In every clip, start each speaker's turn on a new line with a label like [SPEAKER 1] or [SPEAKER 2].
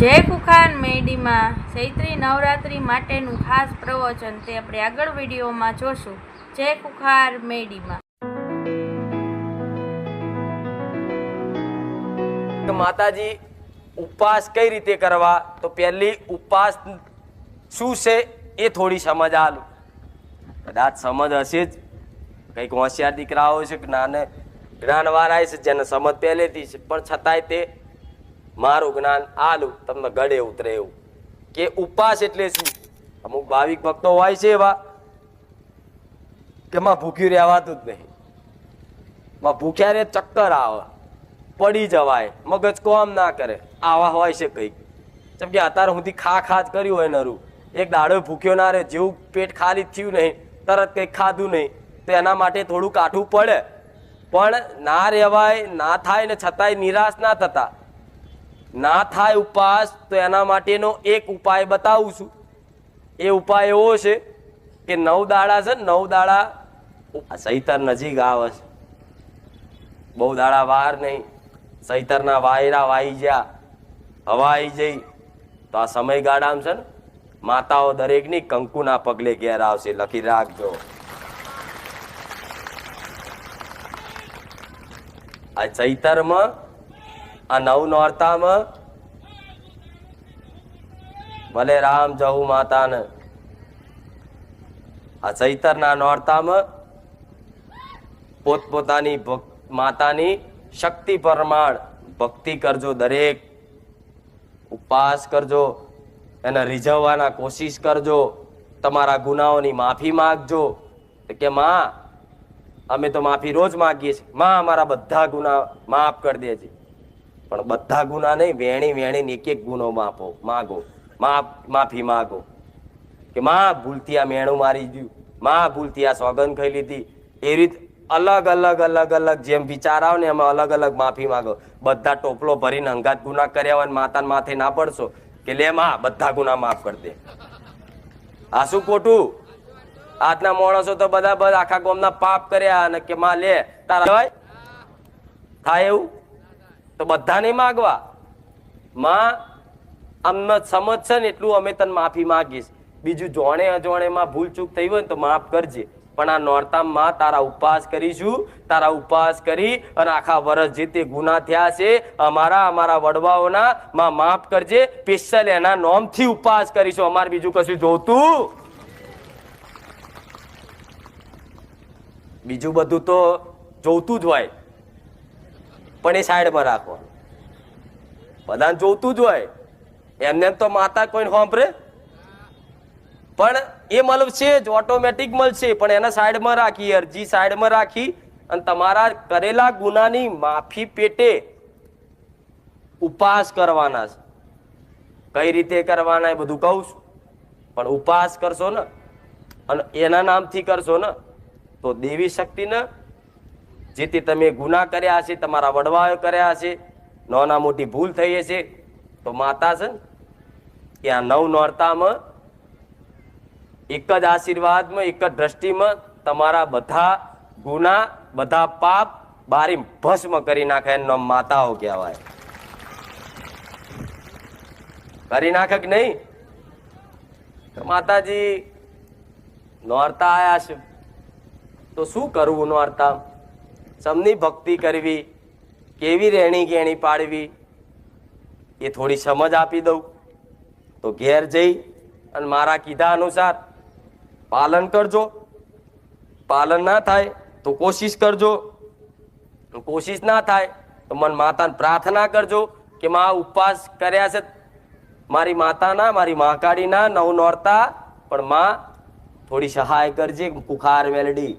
[SPEAKER 1] જય કુખાર મેડીમાં ચૈત્રી નવરાત્રિ માટેનું ખાસ પ્રવચન તે આપણે આગળ વિડીયોમાં જોશું. જય કુખાર મેડીમાં.
[SPEAKER 2] માતાજી ઉપવાસ કઈ રીતે કરવા, તો પહેલી ઉપવાસ શું છે એ થોડી સમજ આલું. કદાચ સમજ હશે જ, કંઈક હોશિયાર દીકરાઓ છે, જ્ઞાનવાળા છે જેને સમજ પહેલેથી છે, પણ છતાંય તે મારું જ્ઞાન આલું તમને ગળે ઉતરે એવું કે ઉપવાસ એટલે શું. અમુક ભાવિક ભક્તો હોય છે એવા કે માં ભૂખ્યું રહેવાતું જ નહીં, માં ભૂખ્યા રે ચક્કર આવે, પડી જવાય, મગજ કોમ ના કરે, આવા હોય છે કંઈક. જેમ કે અત્યારે સુધી ખા જ કર્યું હોય નરું, એક દાડો ભૂખ્યો ના રહે, જેવું પેટ ખાલી થયું નહીં તરત કંઈક ખાધું નહીં, તો એના માટે થોડું કાઠું પડે. પણ ના રહેવાય, ના થાય ને છતાંય નિરાશ ના થતા, ના થાય ઉપવાસ, તો એના માટેનો એક ઉપાય બતાવું છું. એ ઉપાય એવો છે કે 9 દાડા છે, 9 દાડા સૈતર નજીક આવે છે, બહુ દાડા વાર નહીં. સૈતરના વાયરા વાઈ ગયા, હવા આવી જઈ, તો આ સમયગાળામાં છે ને માતાઓ દરેકની કંકુના પગલે ઘેર આવશે, લખી રાખજો. આ ચૈતરમાં, આ 9 નોરતામાં ભલે રામ જવું માતાને, આ ચૈતરના નોરતામાં પોતપોતાની માતાની શક્તિ પ્રમાણ ભક્તિ કરજો, દરેક ઉપવાસ કરજો, એને રીઝવવાના કોશિશ કરજો, તમારા ગુનાઓની માફી માંગજો. કે માં અમે તો માફી રોજ માગીએ છીએ, માં અમારા બધા ગુના માફ કરી દેજે. પણ બધા ગુના નહીં, વેણી એક એક ગુનો માગો, માફી માગો. કે માં ભૂલથી આ મેણું મારી ગયું, માં ભૂલથી આ સોગંદ ખાઈ લીધી. એ રીત અલગ અલગ જેમ વિચાર આવે ને એમાં અલગ અલગ માફી માગો. બધા ટોપલો ભરીને હંગાત ગુના કર્યા હોય માતાને માથે ના પડશો કે લે માં બધા ગુના માફ કરી દે. આ શું ખોટું? આજના માણસો તો બધા આખા ગામના પાપ કર્યા અને કે માં લે તારા થાય એવું તો બધા નહીં માગવા. માં અમને સમજ છે ને એટલું અમે તને માફી માગીશ, બીજું જોણે અજોણેમાં ભૂલ ચૂક થઈ હોય ને તો માફ કરજે. પણ આ નોરતામાં તારા ઉપવાસ કરીશું, તારા ઉપવાસ કરી અને આખા વર્ષ જે તે ગુના થયા છે અમારા વડવાઓના માં માફ કરજે. સ્પેશિયલ એના નોમથી ઉપવાસ કરીશું, અમારે બીજું કશું જોતું? બીજું બધું તો જોતું જ હોય, પણ એ સાઈડમાં રાખો. બધાને જોતું જ હોય, એમને તો માતા કોઈ સાંભળે, પણ એ મળશે જ, ઓટોમેટિક મળશે. પણ એને સાઈડમાં રાખી, અરજી સાઈડમાં રાખી અને તમારા કરેલા ગુનાની માફી પેટે ઉપવાસ કરવાના છે. કઈ રીતે કરવાના એ બધું કહું છું, પણ ઉપવાસ કરશો ને અને એના નામથી કરશો ને તો દેવી શક્તિને જે તે તમે ગુના કર્યા હશે, તમારા વડવાઓ કર્યા હશે, નાના મોટી ભૂલ થઈ હશે, તો માતા છે ને કે આ 9 નોરતામાં એક જ આશીર્વાદમાં, એક જ દ્રષ્ટિમાં તમારા બધા ગુના, બધા પાપ બારી ભસ્મ કરી નાખે. એનો માતાઓ કહેવાય. કરી નાખે કે નહીં? માતાજી નોરતા આયા છે તો શું કરવું? નોરતા સમની ભક્તિ કરવી, કેવી રહેણી ગેણી પાડવી, એ થોડી સમજ આપી દઉં તો ઘેર જઈ અને મારા કીધા અનુસાર પાલન કરજો. પાલન ના થાય તો કોશિશ કરજો, કોશિશ ના થાય તો મન માતાને પ્રાર્થના કરજો કે માં ઉપવાસ કર્યા છે મારી માતાના, મારી મહાકાળીના 9 નોરતા, પણ માં થોડી સહાય કરજે. કુખાર વેલડી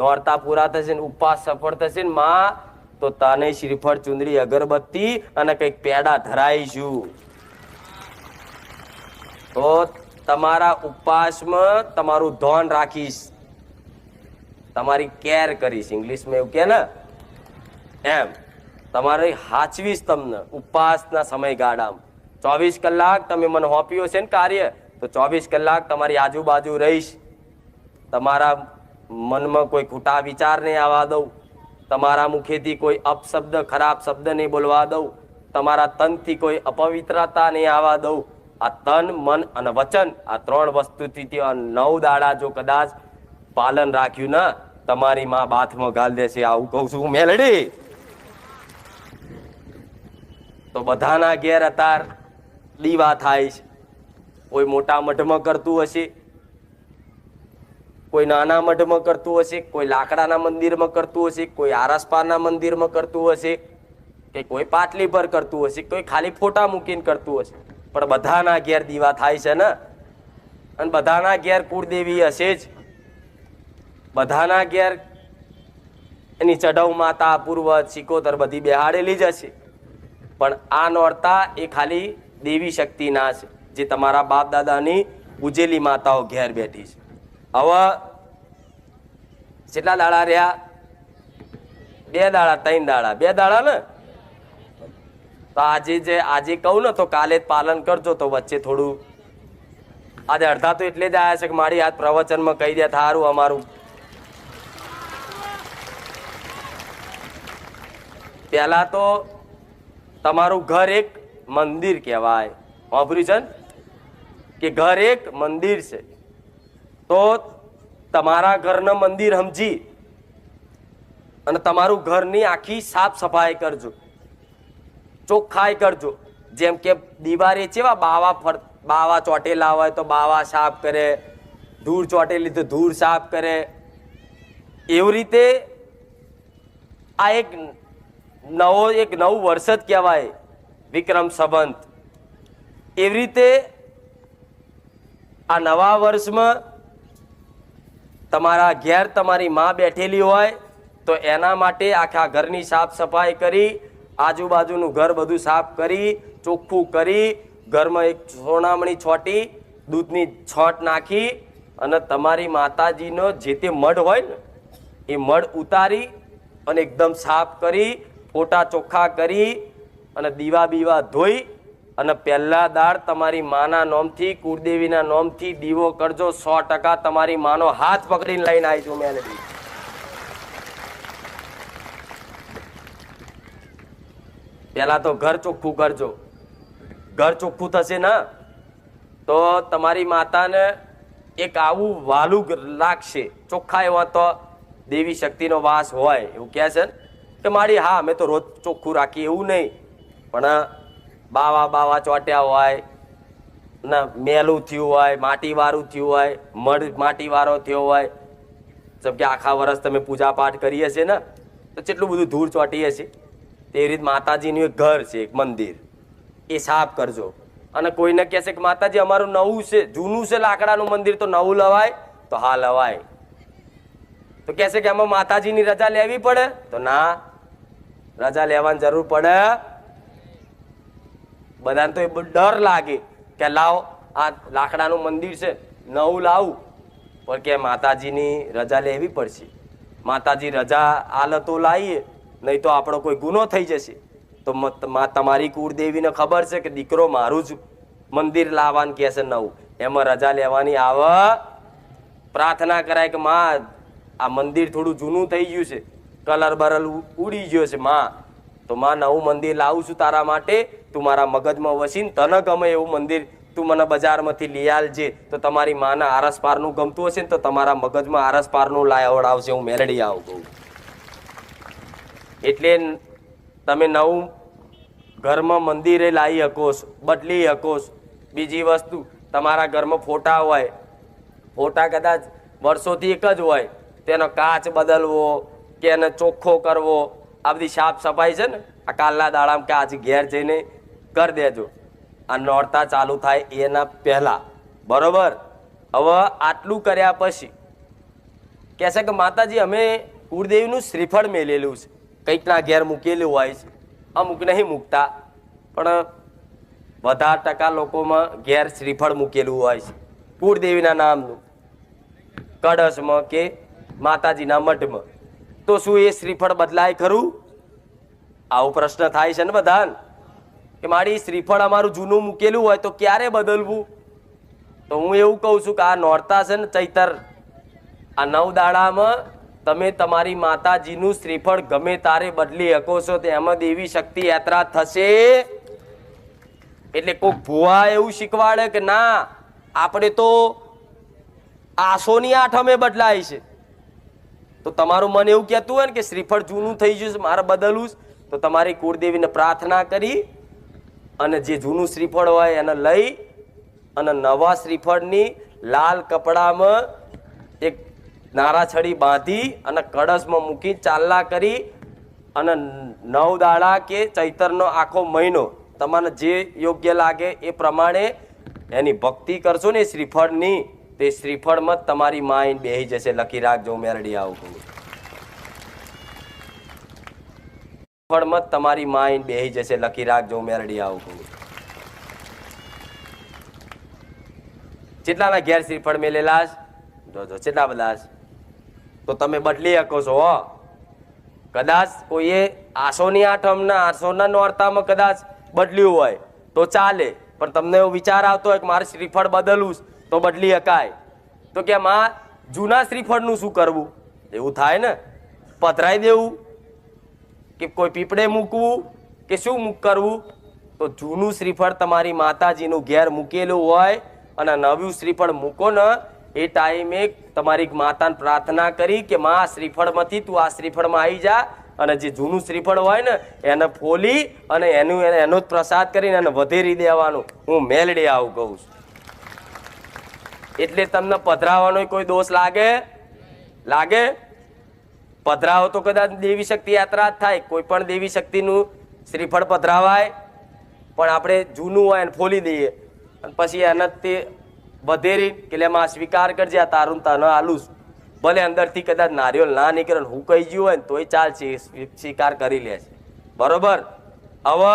[SPEAKER 2] નોરતા પૂરા થશે ને ઉપવાસ સફળ થશે ને માં, તો તને શ્રીફળ, ચુંદડી, અગરબત્તી અને કંઈક પેડા ધરાઈશું. તો તમારા ઉપવાસમાં તમારું ધ્યાન રાખીશ, તમારી કેર કરીશ. ઇંગ્લિશમાં એવું કે ને એમ તમારે હાચવીશ તમને. ઉપવાસના સમયગાળામાં 24 કલાક તમે મને સોંપ્યો છે ને કાર્ય, તો 24 કલાક તમારી આજુબાજુ રહીશ. તમારા મનમાં કોઈ ખોટા વિચાર નહીં આવવા દઉં, તમારા મુખેથી કોઈ અપશબ્દ, ખરાબ શબ્દ નહીં બોલવા દઉં. તમારા તનથી કોઈ અપવિત્રતા નહીં આવવા દઉં. આ તન, મન અને વચન, આ 3 વસ્તુથી 9 દાડા જો કદાચ પાલન રાખ્યું ને, તમારી માં બાથમાં ગાલ દેશે. આવું કહું છું મેલડી. તો બધાના ઘેર અતાર દીવા થાય છે. કોઈ મોટા મઠમાં કરતું હશે, કોઈ નાના મઠમાં કરતું હશે, કોઈ લાકડાના મંદિરમાં કરતું હશે, કોઈ આરસપારના મંદિરમાં કરતું હશે, કે કોઈ પાટલી પર કરતું હશે, કોઈ ખાલી ફોટા મૂકીને કરતું હશે. પણ બધાના ઘેર દીવા થાય છે ને, અને બધાના ઘેર કુળદેવી હશે જ. બધાના ઘેર એની ચઢવ માતા, પૂર્વજ, સિકોતર બધી બેહાડેલી જ હશે. પણ આ નોરતા એ ખાલી દેવી શક્તિના છે, જે તમારા બાપ દાદાની પૂજેલી માતાઓ ઘેર બેઠી છે. હવે કેટલા દાડા રહ્યા? 2 દાડા, 3 દાડા, 2 દાડા ને. તો આજે કહું ને તો કાલે જ પાલન કરજો. તો વચ્ચે થોડું આજે અડધા તો એટલે જ આવ્યા છે કે મારી હાથ પ્રવચનમાં કહી દે થારું અમારું. પહેલા તો તમારું ઘર એક મંદિર કહેવાય. વાપર્યું છે ને કે ઘર એક મંદિર છે. તો તમારા ઘરના મંદિર સમજી અને તમારું ઘરની આખી સાફ સફાઈ કરજો, ચોખ્ખાઈ કરજો. જેમ કે દિવારે ચેવા બાવા ચોટેલા હોય તો બાવા સાફ કરે, ધૂળ ચોટેલી તો ધૂળ સાફ કરે. એવી રીતે આ એક નવું વર્ષ જ કહેવાય, વિક્રમ સંવત. એવી રીતે આ નવા વર્ષમાં તમારા ઘેર તમારી માં બેઠેલી હોય તો એના માટે આખા ઘરની સાફ સફાઈ કરી, આજુબાજુનું ઘર બધું સાફ કરી, ચોખ્ખું કરી, ઘરમાં એક સોનામણી છોટી દૂધની છોટ નાખી અને તમારી માતાજીનો જે તે મઢ હોય ને એ મઢ ઉતારી અને એકદમ સાફ કરી, ફોટા ચોખ્ખા કરી અને દીવા બીવા ધોઈ અને પહેલા દાડ તમારી માના નોમથી, કુળદેવીના નોમથી દીવો કરજો. 100% તમારી માનો હાથ પકડીને લઈને આવીશું મેલડી. પહેલા તો ઘર ચોખ્ખું કરજો. ઘર ચોખ્ખું થશે ને તો તમારી માતાને એક આવું વાલું લાગશે. ચોખ્ખા એવા તો દેવી શક્તિનો વાસ હોય એવું કહે છે કે મારી હા અમે તો રોજ ચોખ્ખું રાખીએ એવું નહીં, પણ બાવા ચોટ્યા હોય ને, મેલું થયું હોય, માટીવાળું થયું હોય, મઢ માટીવાળો થયો હોય. જેમ કે આખા વર્ષ તમે પૂજા પાઠ કરી હશે ને તો કેટલું બધું ધૂળ ચોટી હશે. તેવી રીતે માતાજીનું એક ઘર છે, એક મંદિર, એ સાફ કરજો. અને કોઈને કહેશે કે માતાજી અમારું નવું છે, જૂનું છે લાકડાનું મંદિર, તો નવું લવાય? તો હા લવાય. તો કહેશે કે આમાં માતાજીની રજા લેવી પડે? તો ના, રજા લેવાની જરૂર પડે. બધાને તો એ ડર લાગે કે લાવો આ લાકડાનું મંદિર છે નવું લાવું, પણ કે માતાજીની રજા લેવી પડશે. માતાજી રજા આલે તો લાવીએ, નહીં તો આપણો કોઈ ગુનો થઈ જશે. તો તમારી કુળદેવીને ખબર છે કે દીકરો મારું જ મંદિર લાવવાનું કહે છે નવું, એમાં રજા લેવાની આવે? પ્રાર્થના કરાય કે માં આ મંદિર થોડું જૂનું થઈ ગયું છે, કલર બરલ ઉડી ગયો છે માં, તો માં નવું મંદિર લાવું છું તારા માટે, તું મારા મગજમાં વસીને તને ગમે એવું મંદિર તું મને બજારમાંથી લઈ આલજે. તો તમારી માના આરસપારનું ગમતું હશે ને તો તમારા મગજમાં આરસપારનું લાવડાવશે. હું મેરડી આવું કહું એટલે તમે નવું ઘરમાં મંદિરે લાવી શકો છો, બદલી શકો છો. બીજી વસ્તુ, તમારા ઘરમાં ફોટા હોય, ફોટા કદાચ વર્ષોથી એક જ હોય, તેનો કાચ બદલવો કે એને ચોખ્ખો કરવો, આ બધી સાફ સફાઈ છે ને આ કાલના દાડામાં કે આજે ઘેર જઈને કરી દેજો. આ નોરતા ચાલુ થાય એના પહેલા, બરોબર? હવે આટલું કર્યા પછી કહેશે કે માતાજી અમે કુળદેવીનું શ્રીફળ મેલેલું છે, કંઈકના ઘેર મૂકેલું હોય છે, અમુક નહીં મૂકતા, પણ વધારે ટકા લોકોમાં ઘેર શ્રીફળ મૂકેલું હોય છે કુળદેવીના નામનું, કળશમાં કે માતાજીના મઠમાં. તો શું એ શ્રીફળ બદલાય ખરું? આવો પ્રશ્ન થાય છે ને બધાને કે મારી શ્રીફળ અમારું જૂનું મૂકેલું હોય તો ક્યારે બદલવું? તો હું એવું કહું છું કે આ નોરતા છે ને ચૈતર, આ 9 દાડામાં તમે તમારી માતાજીનું શ્રીફળ ગમે તારે બદલી શકો છો, તેમાં દેવી શક્તિ યાત્રા થશે. એટલે કોઈક ભુવા એવું શીખવાડે કે ના આપણે તો આસોની આઠમે બદલાય છે, તો તમારું મન એવું કહેતું હોય ને કે શ્રીફળ જૂનું થઈ ગયું છે, મારે બદલવું છે, તો તમારી કુળદેવીને પ્રાર્થના કરી અને જે જૂનું શ્રીફળ હોય એને લઈ અને નવા શ્રીફળની લાલ કપડામાં એક નારાછડી બાંધી અને કળશમાં મૂકી ચાલના કરી અને 9 દાડા કે ચૈતરનો આખો મહિનો તમને જે યોગ્ય લાગે એ પ્રમાણે એની ભક્તિ કરશો ને શ્રીફળની, તે શ્રીફળમાં જ તમારી માઇન્ડ બેહી જશે. લખી રાખજો, મેરડી આવું કહું. શ્રીફળમાં જ તમારી માઇન્ડ બેહી જશે. લખી રાખજો, મેરડી આવું કહું. કેટલાના ઘેર શ્રીફળ મેલેલા જોજો, કેટલા બધા. તો તમે બદલી શકો છો. કદાચ કોઈએ આસોની આઠમના આસોના નોરતામાં કદાચ બદલ્યું હોય તો ચાલે, પણ તમને એવો વિચાર આવતો હોય કે મારે શ્રીફળ બદલવું તો બદલી શકાય. તો કે માં જૂના શ્રીફળનું શું કરવું? એવું થાય ને, પધરાઈ દેવું કે કોઈ પીપળે મૂકવું કે શું કરવું? તો જૂનું શ્રીફળ તમારી માતાજીનું ઘેર મૂકેલું હોય અને નવું શ્રીફળ મૂકો ને એ ટાઈમે તમારી માતાને પ્રાર્થના કરી કે માં શ્રીફળમાંથી તું આ શ્રીફળમાં આવી જા, અને જે જૂનું શ્રીફળ હોય ને એને ફોલી અને એનો જ પ્રસાદ કરીને એને વધેરી દેવાનું. હું મેલડી આવું કહું છું. એટલે તમને પધરાવાનો કોઈ દોષ લાગે? પધરાવો તો કદાચ દેવી શક્તિ યાત્રા જ થાય, કોઈ પણ દેવી શક્તિનું શ્રીફળ પધરાવાય, પણ આપણે જૂનું હોય એને ફોલી દઈએ અને પછી એને તે વધેરી કે એમાં સ્વીકાર કરજે, આ તારું તને આલું. ભલે અંદરથી કદાચ નારિયેળ ના નીકળે હું કહી ગયું હોય ને તોય ચાલશે, સ્વીકાર કરી લે છે. બરોબર. હવે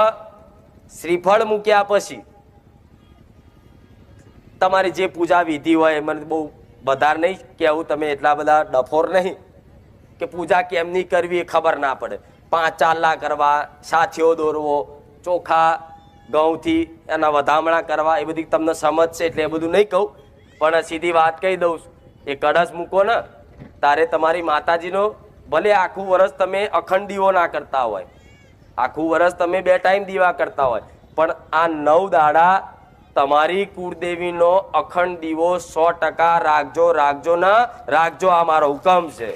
[SPEAKER 2] શ્રીફળ મૂક્યા પછી તમારી જે પૂજા વિધિ હોય, મને બહુ વધારે નહીં કહેવું, તમે એટલા બધા ડફોર નહીં કે પૂજા કેમની કરવી એ ખબર ના પડે. 5 ચાલા કરવા, સાથીઓ દોરવો, ચોખા ઘઉંથી એના વધામણા કરવા, એ બધી તમને સમજ છે એટલે એ બધું નહીં કહું, પણ સીધી વાત કહી દઉં. એ કળશ મૂકો ને તારે તમારી માતાજીનો ભલે આખું વર્ષ તમે અખંડ દીવો ના કરતા હોય, આખું વર્ષ તમે 2 ટાઈમ દીવા કરતા હોય, પણ આ 9 દાડા તમારી કુળદેવીનો અખંડ દીવો 100% રાખજો ને રાખજો. આ મારો હુકમ છે.